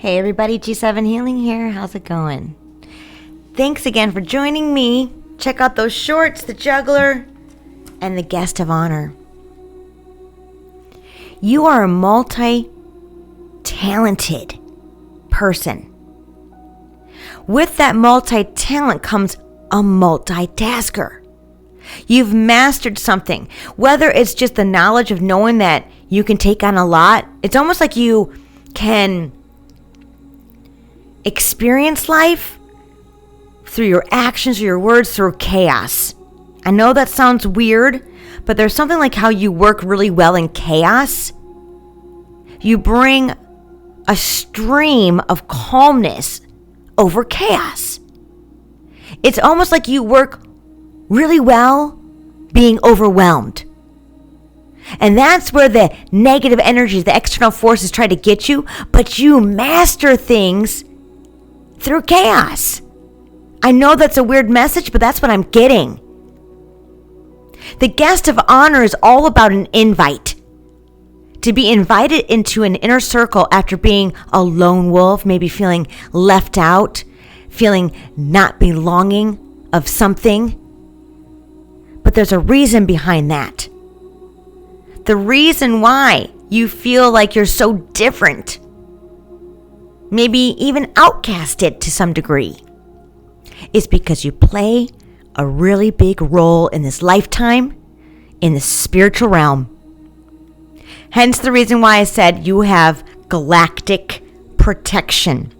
Hey everybody, G7 Healing here. How's it going? Thanks again for joining me. Check out those shorts, the juggler, and the guest of honor. You are a multi-talented person. With that multi-talent comes a multitasker. You've mastered something, whether it's just the knowledge of knowing that you can take on a lot. It's almost like you can experience life through your actions, or your words, through chaos. I know that sounds weird, but there's something like how you work really well in chaos. You bring a stream of calmness over chaos. It's almost like you work really well being overwhelmed. And that's where the negative energies, the external forces try to get you, but you master things through chaos. I know that's a weird message, but that's what I'm getting. The guest of honor is all about an invite. To be invited into an inner circle after being a lone wolf, maybe feeling left out, feeling not belonging of something. But there's a reason behind that. The reason why you feel like you're so different, maybe even outcasted to some degree, is because you play a really big role in this lifetime, in the spiritual realm. Hence the reason why I said you have galactic protection.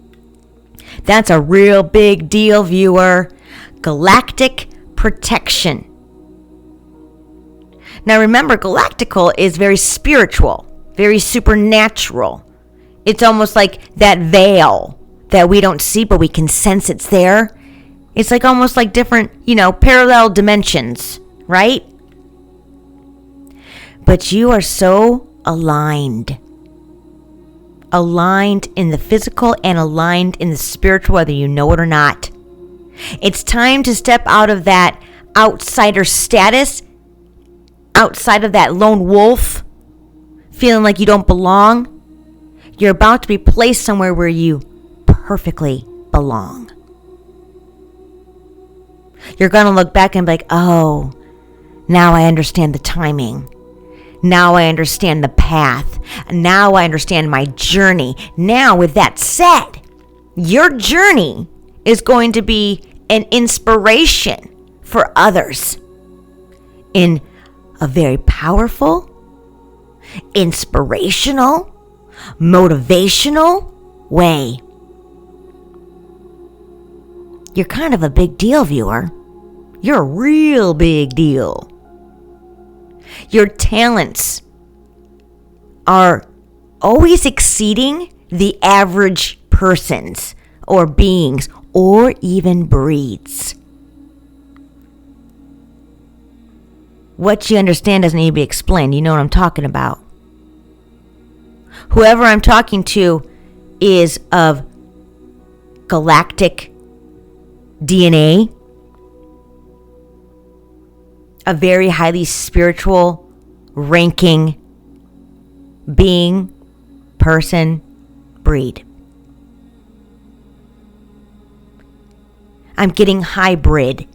That's a real big deal, viewer. Galactic protection. Now remember, galactical is very spiritual, very supernatural. It's almost like that veil that we don't see, but we can sense it's there. It's like almost like different, parallel dimensions, right? But you are so aligned. Aligned in the physical and aligned in the spiritual, whether you know it or not. It's time to step out of that outsider status, outside of that lone wolf, feeling like you don't belong. You're about to be placed somewhere where you perfectly belong. You're going to look back and be like, oh, now I understand the timing. Now I understand the path. Now I understand my journey. Now, with that said, your journey is going to be an inspiration for others in a very powerful, inspirational, motivational way. You're kind of a big deal, viewer. You're a real big deal. Your talents are always exceeding the average persons or beings or even breeds. What you understand doesn't need to be explained. You know what I'm talking about. Whoever I'm talking to is of galactic DNA, a very highly spiritual ranking being, person, breed. I'm getting hybrid.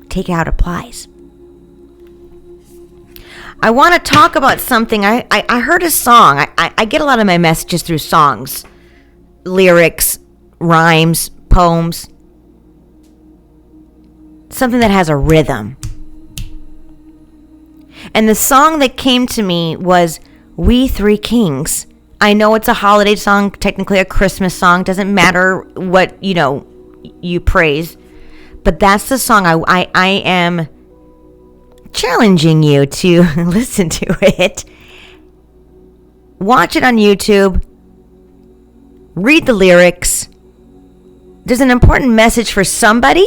Take it how it applies. I want to talk about something. I heard a song. I get a lot of my messages through songs, lyrics, rhymes, poems. Something that has a rhythm. And the song that came to me was We Three Kings. I know it's a holiday song, technically a Christmas song. Doesn't matter what, you praise. But that's the song I am challenging you to listen to it. Watch it on YouTube. Read the lyrics. There's an important message for somebody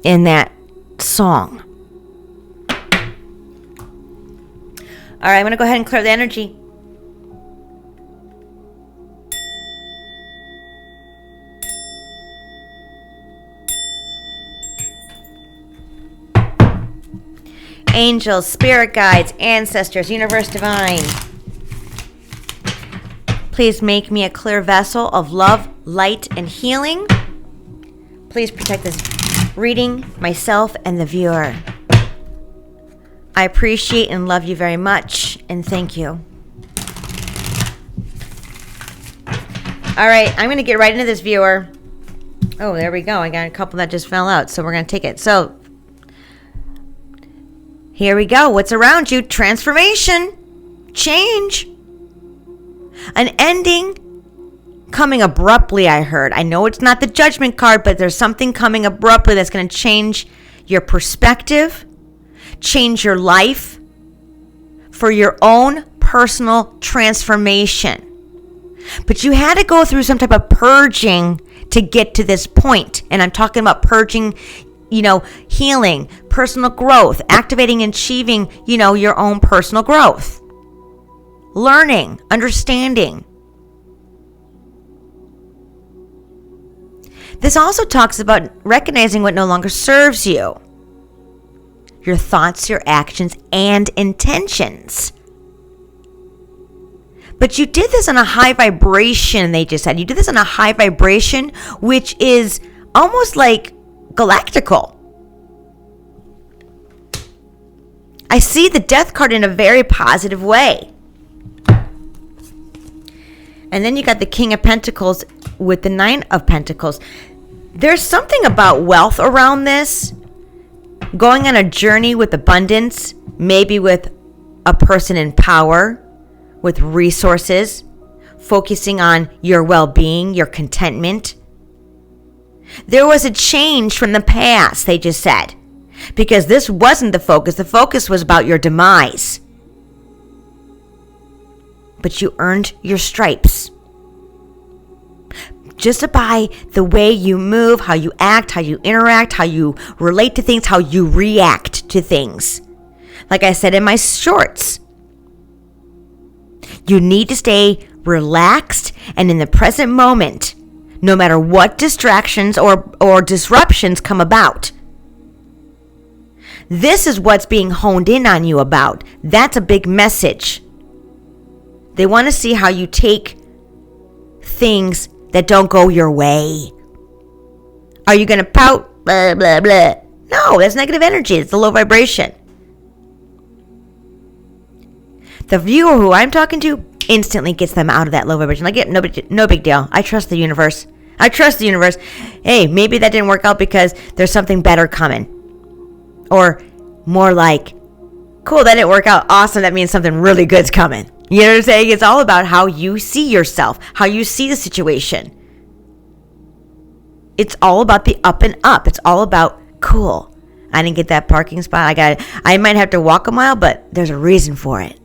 in that song. All right, I'm going to go ahead and clear the energy. Angels, spirit guides, ancestors, universe divine. Please make me a clear vessel of love, light, and healing. Please protect this reading, myself, and the viewer. I appreciate and love you very much, and thank you. All right, I'm going to get right into this, viewer. Oh, there we go. I got a couple that just fell out, so we're going to take it. So, here we go. What's around you? Transformation. Change. An ending coming abruptly, I heard. I know it's not the judgment card, but there's something coming abruptly that's going to change your perspective, change your life for your own personal transformation. But you had to go through some type of purging to get to this point. And I'm talking about purging, healing, personal growth, activating and achieving, your own personal growth. Learning, understanding. This also talks about recognizing what no longer serves you. Your thoughts, your actions, and intentions. But you did this on a high vibration, they just said. You did this on a high vibration, which is almost like galactical. I see the Death card in a very positive way. And then you got the King of Pentacles with the Nine of Pentacles. There's something about wealth around this. Going on a journey with abundance, maybe with a person in power, with resources, focusing on your well-being, your contentment. There was a change from the past, they just said, because this wasn't the focus. The focus was about your demise. But you earned your stripes. Just by the way you move, how you act, how you interact, how you relate to things, how you react to things. Like I said in my shorts, you need to stay relaxed and in the present moment, no matter what distractions or disruptions come about. This is what's being honed in on you about. That's a big message. They want to see how you take things that don't go your way. Are you going to pout? Blah, blah, blah. No, that's negative energy. It's the low vibration. The viewer who I'm talking to instantly gets them out of that low vibration. Like, yeah, no big deal. I trust the universe. Hey, maybe that didn't work out because there's something better coming. Or more like, cool, that didn't work out. Awesome, that means something really good's coming. You know what I'm saying? It's all about how you see yourself, how you see the situation. It's all about the up and up. It's all about, cool, I didn't get that parking spot. I might have to walk a mile, but there's a reason for it.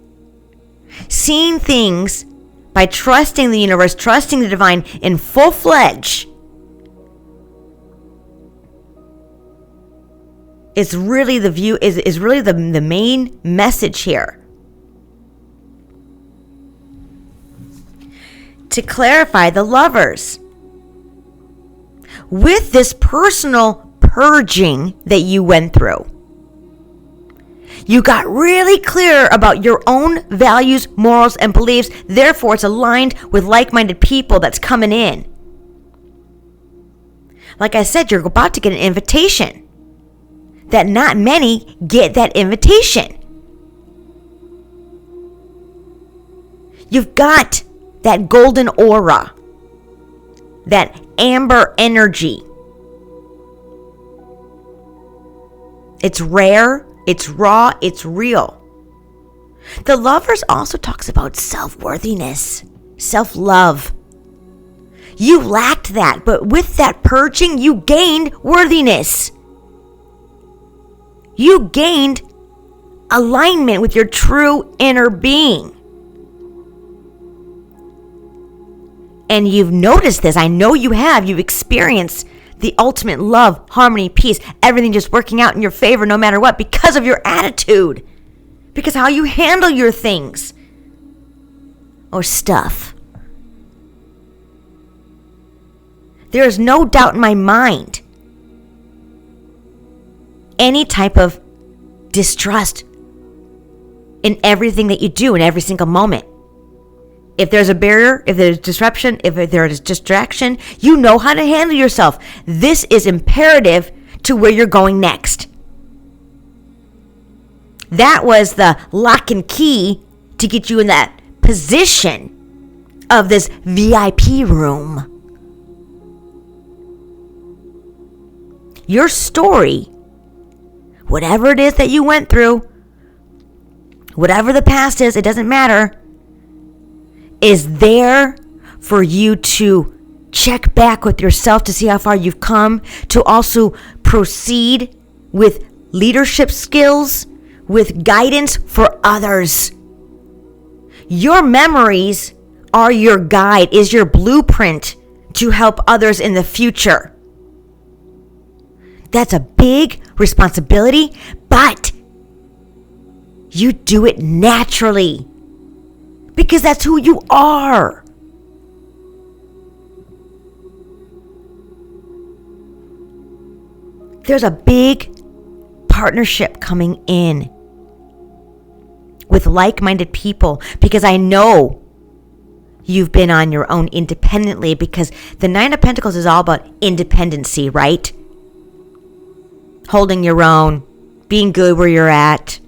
Seeing things by trusting the universe, trusting the divine in full-fledged is really the view, is really the main message here. To clarify, the lovers, with this personal purging that you went through, you got really clear about your own values, morals, and beliefs. Therefore, it's aligned with like-minded people that's coming in. Like I said, you're about to get an invitation that not many get that invitation. You've got that golden aura, that amber energy. It's rare, it's raw, it's real. The lovers also talks about self-worthiness, self-love. You lacked that, but with that purging, you gained worthiness. You gained alignment with your true inner being. And you've noticed this. I know you have. You've experienced the ultimate love, harmony, peace, everything just working out in your favor no matter what because of your attitude. Because how you handle your things or stuff. There is no doubt in my mind any type of distrust in everything that you do in every single moment. If there's a barrier, if there's disruption, if there is distraction, you know how to handle yourself. This is imperative to where you're going next. That was the lock and key to get you in that position of this VIP room. Your story, whatever it is that you went through, whatever the past is, it doesn't matter, is there for you to check back with yourself to see how far you've come, to also proceed with leadership skills, with guidance for others. Your memories are your guide, is your blueprint to help others in the future. That's a big responsibility, but you do it naturally because that's who you are. There's a big partnership coming in with like-minded people because I know you've been on your own independently, because the Nine of Pentacles is all about independency, right? Holding your own, being good where you're at.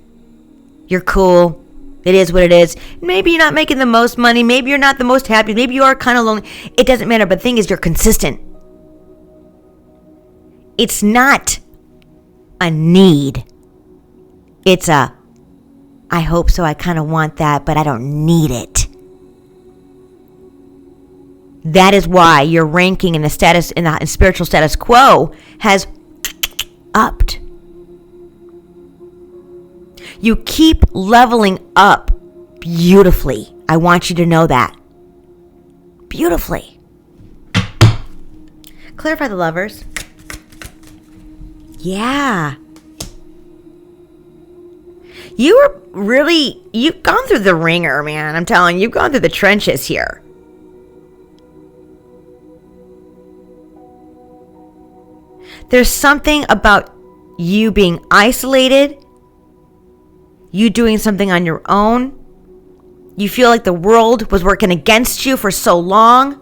You're cool. It is what it is. Maybe you're not making the most money. Maybe you're not the most happy. Maybe you are kind of lonely. It doesn't matter. But the thing is, you're consistent. It's not a need. It's a, I hope so. I kind of want that, but I don't need it. That is why your ranking in the status, in the spiritual status quo has upped. You keep leveling up beautifully. I want you to know that. Beautifully. Clarify the Lovers. Yeah. You've gone through the ringer, man. I'm telling you, you've gone through the trenches here. There's something about you being isolated, you doing something on your own. You feel like the world was working against you for so long,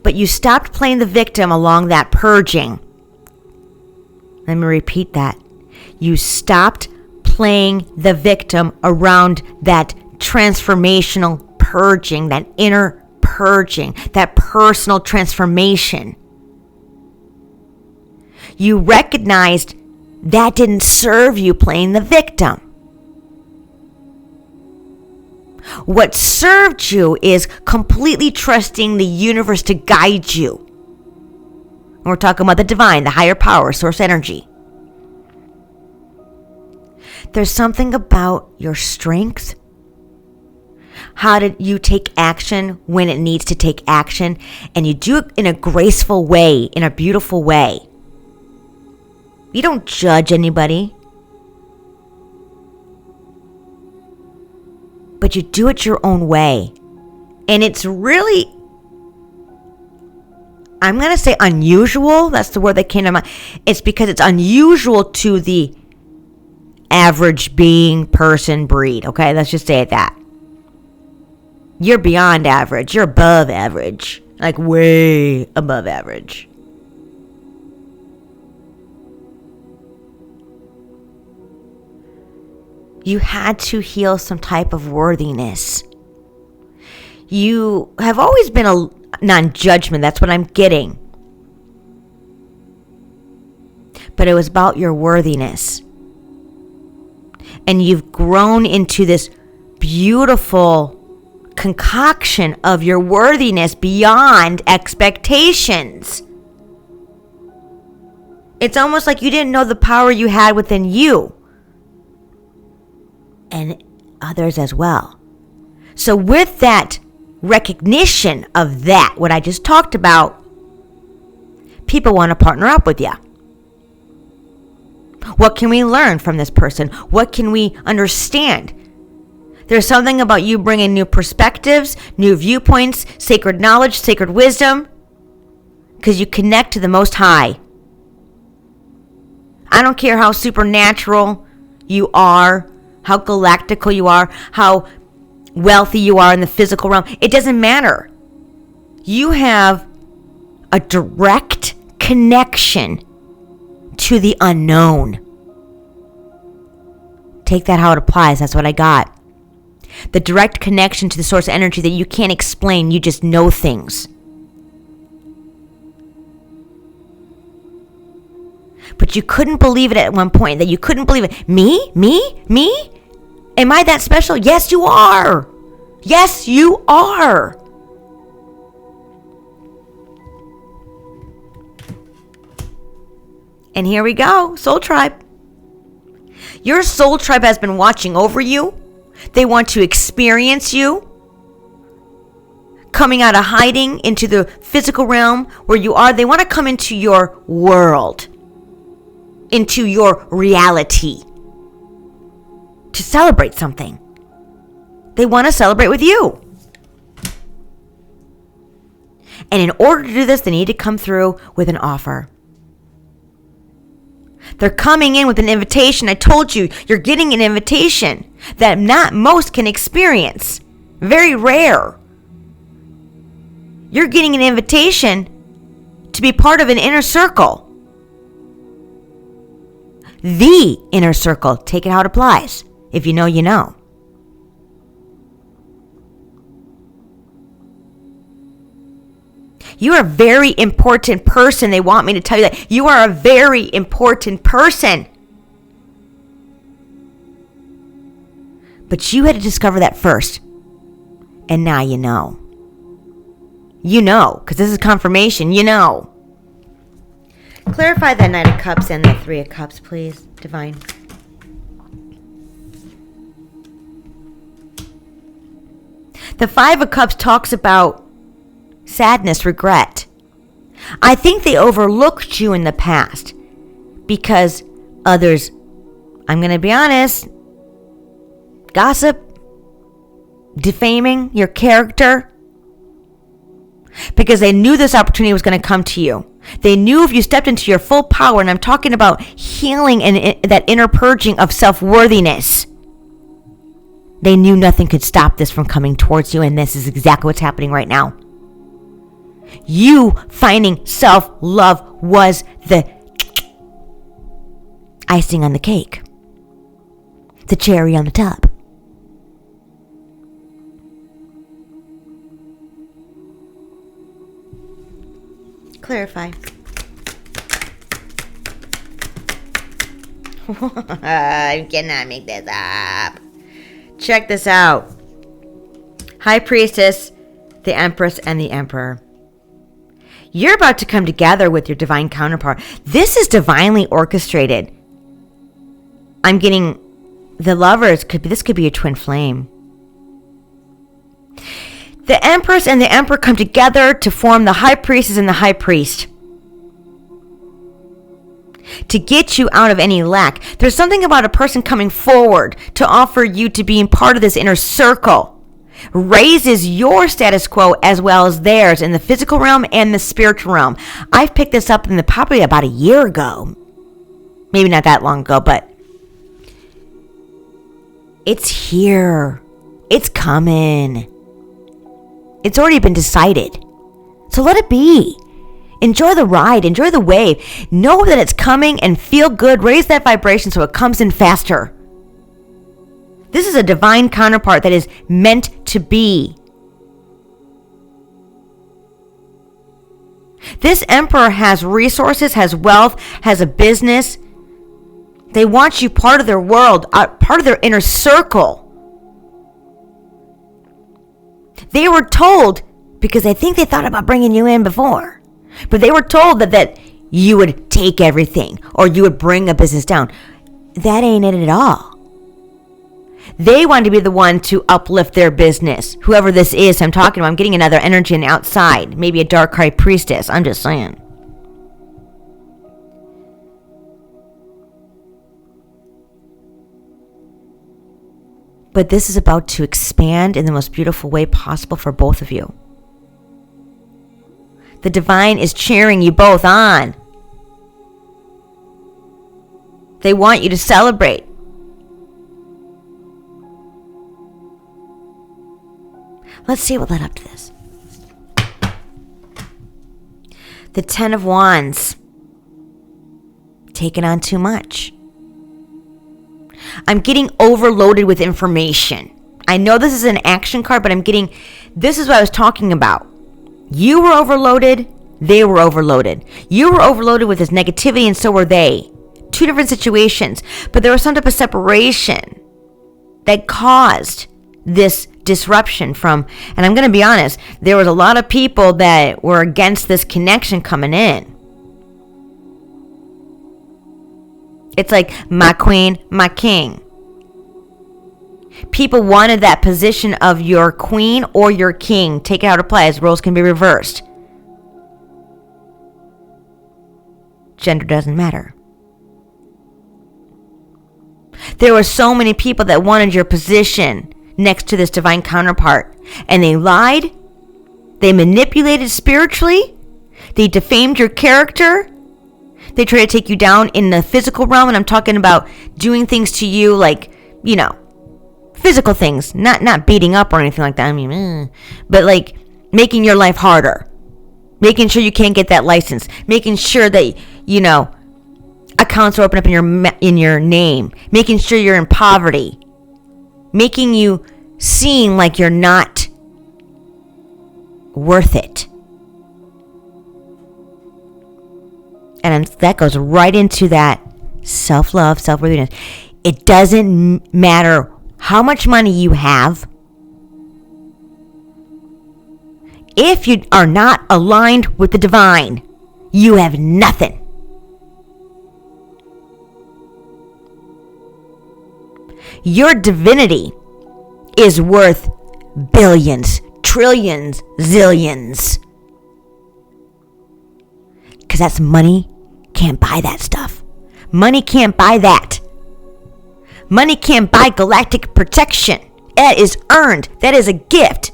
but you stopped playing the victim along that purging. Let me repeat that. You stopped playing the victim around that transformational purging, that inner purging, that personal transformation. You recognized that didn't serve you playing the victim. What served you is completely trusting the universe to guide you. And we're talking about the divine, the higher power, source energy. There's something about your strength. How did you take action when it needs to take action? And you do it in a graceful way, in a beautiful way. You don't judge anybody. But you do it your own way. And it's really, I'm going to say unusual. That's the word that came to mind. It's because it's unusual to the average being, person, breed. Okay, let's just say it that. You're beyond average. You're above average. Like way above average. You had to heal some type of worthiness. You have always been a non-judgment. That's what I'm getting. But it was about your worthiness. And you've grown into this beautiful concoction of your worthiness beyond expectations. It's almost like you didn't know the power you had within you. And others as well. So with that recognition of that, what I just talked about, people want to partner up with you. What can we learn from this person? What can we understand? There's something about you bringing new perspectives, new viewpoints, sacred knowledge, sacred wisdom, because you connect to the Most High. I don't care how supernatural you are, how galactical you are, how wealthy you are in the physical realm. It doesn't matter. You have a direct connection to the unknown. Take that how it applies. That's what I got. The direct connection to the source of energy that you can't explain. You just know things. But you couldn't believe it at one point. That you couldn't believe it. Me? Am I that special? Yes, you are. Yes, you are. And here we go. Soul tribe. Your soul tribe has been watching over you. They want to experience you. Coming out of hiding into the physical realm where you are. They want to come into your world. Into your reality. To celebrate something. They want to celebrate with you. And in order to do this, they need to come through with an offer. They're coming in with an invitation. I told you, you're getting an invitation that not most can experience. Very rare. You're getting an invitation to be part of an inner circle. The inner circle. Take it how it applies. If you know, you know. You are a very important person. They want me to tell you that. You are a very important person. But you had to discover that first. And now you know. You know, because this is confirmation. You know. Clarify that Knight of Cups and the Three of Cups, please, Divine. The Five of Cups talks about sadness, regret. I think they overlooked you in the past because others, I'm going to be honest, gossip, defaming your character, because they knew this opportunity was going to come to you. They knew if you stepped into your full power, and I'm talking about healing and that inner purging of self-worthiness, they knew nothing could stop this from coming towards you, and this is exactly what's happening right now. You finding self-love was the icing on the cake. The cherry on the top. Clarify. I cannot make this up. Check this out. High Priestess, the Empress, and the Emperor. You're about to come together with your divine counterpart. This is divinely orchestrated. I'm getting the lovers. This could be a twin flame. The Empress and the Emperor come together to form the High Priestess and the High Priest. To get you out of any lack. There's something about a person coming forward to offer you to being part of this inner circle. Raises your status quo as well as theirs in the physical realm and the spiritual realm. I've picked this up probably about a year ago. Maybe not that long ago, but it's here. It's coming. It's already been decided. So let it be. Enjoy the ride. Enjoy the wave. Know that it's coming and feel good. Raise that vibration so it comes in faster. This is a divine counterpart that is meant to be. This emperor has resources, has wealth, has a business. They want you part of their world, part of their inner circle. They were told, because I think they thought about bringing you in before, but they were told that you would take everything or you would bring a business down. That ain't it at all. They want to be the one to uplift their business. Whoever this is I'm talking about, I'm getting another energy on the outside. Maybe a dark high priestess. I'm just saying. But this is about to expand in the most beautiful way possible for both of you. The divine is cheering you both on. They want you to celebrate. Let's see what led up to this. The 10 of Wands. Taking on too much. I'm getting overloaded with information. I know this is an action card, but this is what I was talking about. You were overloaded. They were overloaded. You were overloaded with this negativity, and so were they. Two different situations. But there was some type of separation that caused this disruption from, and I'm going to be honest, there was a lot of people that were against this connection coming in. It's like my queen, my king. People wanted that position of your queen or your king. Take it out of play, as roles can be reversed. Gender doesn't matter. There were so many people that wanted your position next to this divine counterpart. And they lied. They manipulated spiritually. They defamed your character. They try to take you down in the physical realm. And I'm talking about doing things to you like, physical things. Not beating up or anything like that. But like making your life harder. Making sure you can't get that license. Making sure that, accounts are open up in your name. Making sure you're in poverty. Making you seem like you're not worth it. And that goes right into that self-love, self-worthiness. It doesn't matter how much money you have. If you are not aligned with the divine, you have nothing. Your divinity is worth billions, trillions, zillions. Because that's money can't buy that stuff. Money can't buy that. Money can't buy galactic protection. That is earned. That is a gift.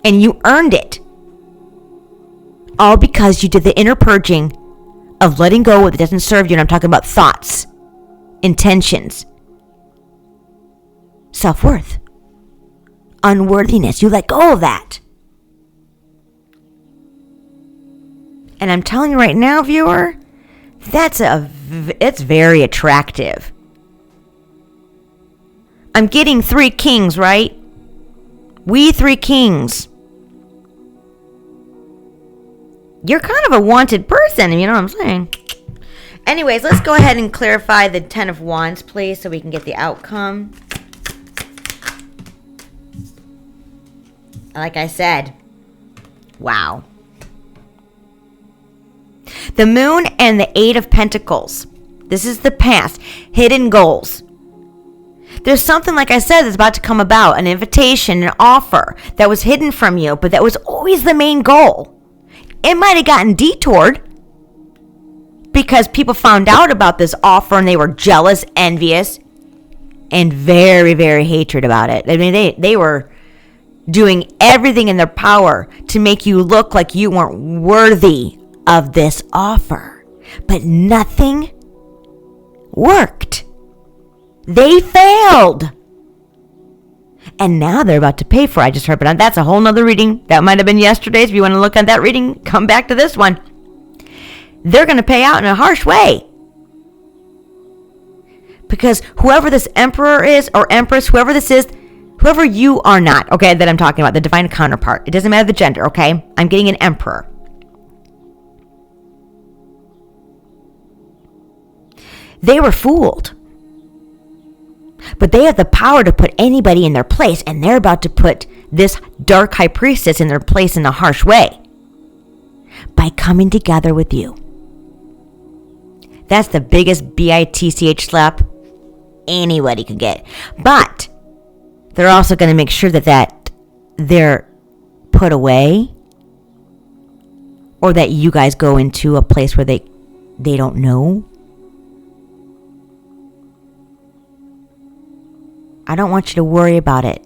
And you earned it. All because you did the inner purging of letting go of what doesn't serve you. And I'm talking about thoughts, intentions, self-worth, unworthiness. You let go of that. And I'm telling you right now, viewer, it's very attractive. I'm getting 3 kings, right? We 3 kings. You're kind of a wanted person, you know what I'm saying? Anyways, let's go ahead and clarify the 10 of Wands, please, so we can get the outcome. Like I said, wow. The Moon and the 8 of Pentacles. This is the past. Hidden goals. There's something, like I said, that's about to come about. An invitation, an offer that was hidden from you, but that was always the main goal. It might have gotten detoured because people found out about this offer and they were jealous, envious, and very, very hatred about it. I mean, they were doing everything in their power to make you look like you weren't worthy of this offer. But nothing worked. They failed. And now they're about to pay for it. I just heard, but that's a whole nother reading. That might have been yesterday's. If you want to look at that reading, come back to this one. They're going to pay out in a harsh way. Because whoever this emperor is, or empress, whoever this is, whoever you are not, okay, that I'm talking about, the divine counterpart. It doesn't matter the gender, okay? I'm getting an emperor. They were fooled. But they have the power to put anybody in their place, and they're about to put this dark high priestess in their place in a harsh way by coming together with you. That's the biggest bitch slap anybody could get. But they're also going to make sure that they're put away, or that you guys go into a place where they don't know. I don't want you to worry about it.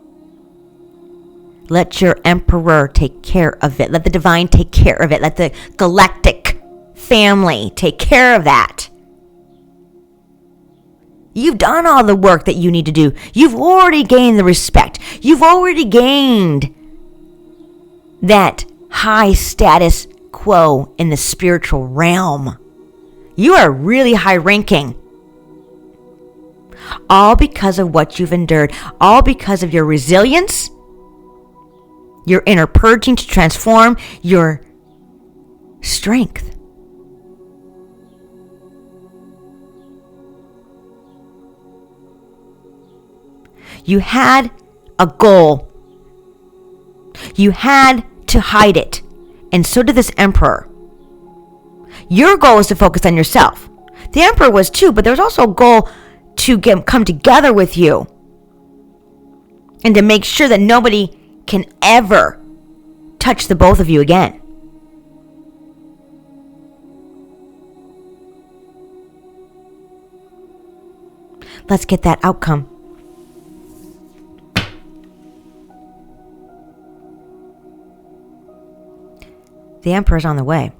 Let your emperor take care of it. Let the divine take care of it. Let the galactic family take care of that. You've done all the work that you need to do. You've already gained the respect. You've already gained that high status quo in the spiritual realm. You are really high ranking. All because of what you've endured. All because of your resilience, your inner purging to transform, your strength. You had a goal. You had to hide it. And so did this emperor. Your goal was to focus on yourself. The emperor was too, but there was also a goal to come together with you. And to make sure that nobody can ever touch the both of you again. Let's get that outcome. The emperor's on the way.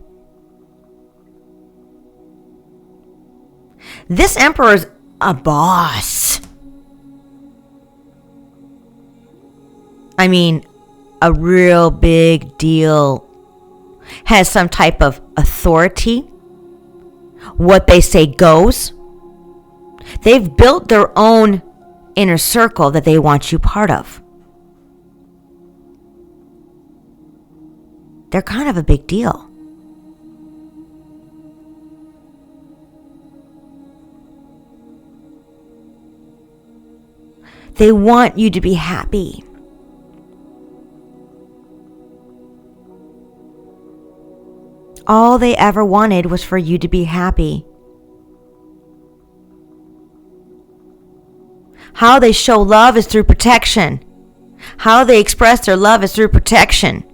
This emperor's a boss. I mean, a real big deal. Has some type of authority. What they say goes. They've built their own inner circle that they want you part of. They're kind of a big deal. They want you to be happy. All they ever wanted was for you to be happy. How they show love is through protection. How they express their love is through protection.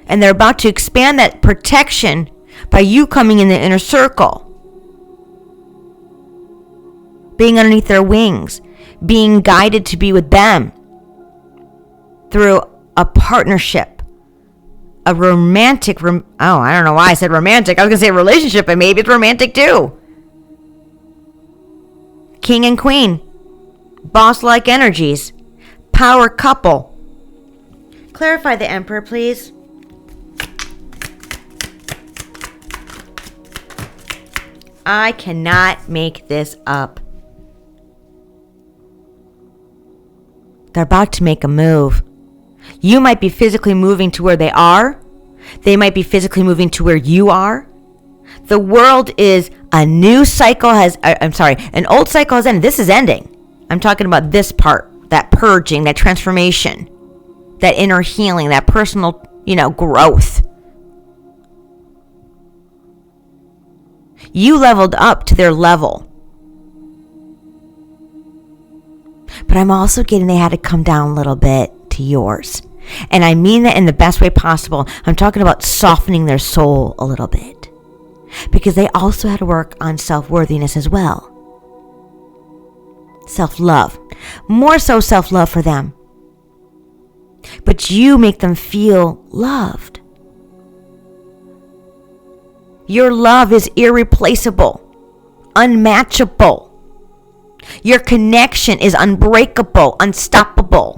And they're about to expand that protection by you coming in the inner circle. Being underneath their wings. Being guided to be with them. Through a partnership. A romantic, I don't know why I said romantic. I was going to say relationship, but maybe it's romantic too. King and queen. Boss-like energies. Power couple. Clarify the emperor, please. I cannot make this up. They're about to make a move. You might be physically moving to where they are. They might be physically moving to where you are. The world is a new cycle an old cycle has ended. This is ending. I'm talking about this part, that purging, that transformation, that inner healing, that personal, growth. You leveled up to their level. But I'm also getting they had to come down a little bit to yours. And I mean that in the best way possible. I'm talking about softening their soul a little bit. Because they also had to work on self-worthiness as well. Self-love. More so self-love for them. But you make them feel loved. Your love is irreplaceable, unmatchable. Your connection is unbreakable, unstoppable.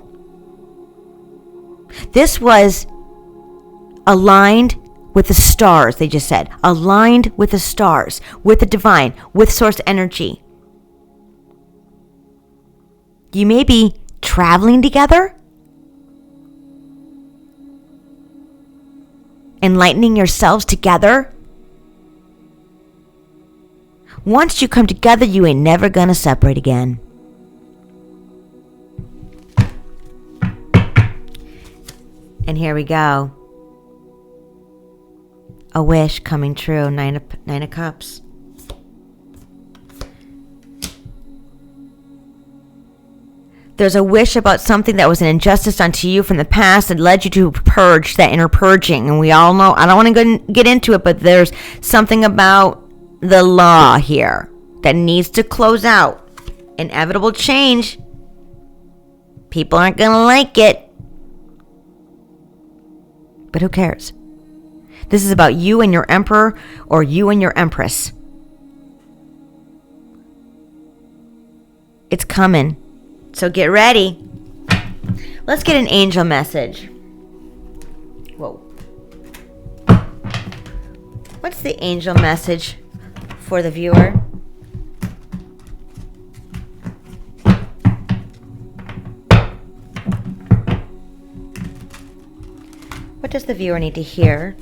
This was aligned with the stars, they just said. Aligned with the stars, with the divine, with source energy. You may be traveling together, enlightening yourselves together. Once you come together, you ain't never gonna separate again. And here we go. A wish coming true. Nine of Cups. There's a wish about something that was an injustice unto you from the past that led you to purge, that inner purging. And we all know, I don't want to get into it, but there's something about the law here that needs to close out. Inevitable change. People aren't going to like it. But who cares? This is about you and your emperor or you and your empress. It's coming. So get ready. Let's get an angel message. Whoa. What's the angel message for the viewer? What does the viewer need to hear?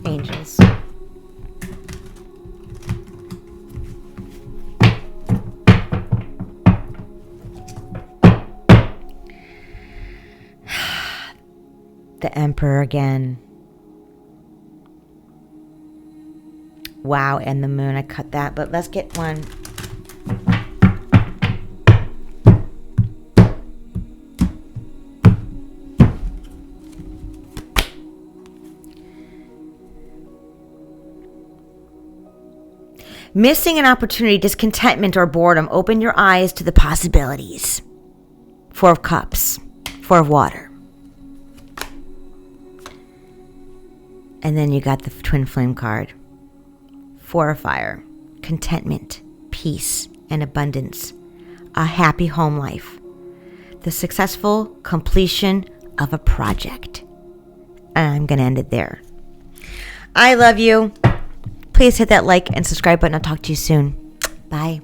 Angels. The Emperor again. Wow, and the Moon. I cut that, but let's get one. Missing an opportunity, discontentment, or boredom. Open your eyes to the possibilities. Four of Cups. Four of Water. And then you got the Twin Flame card. Four of Fire. Contentment, peace, and abundance. A happy home life. The successful completion of a project. And I'm going to end it there. I love you. Please hit that like and subscribe button. I'll talk to you soon. Bye.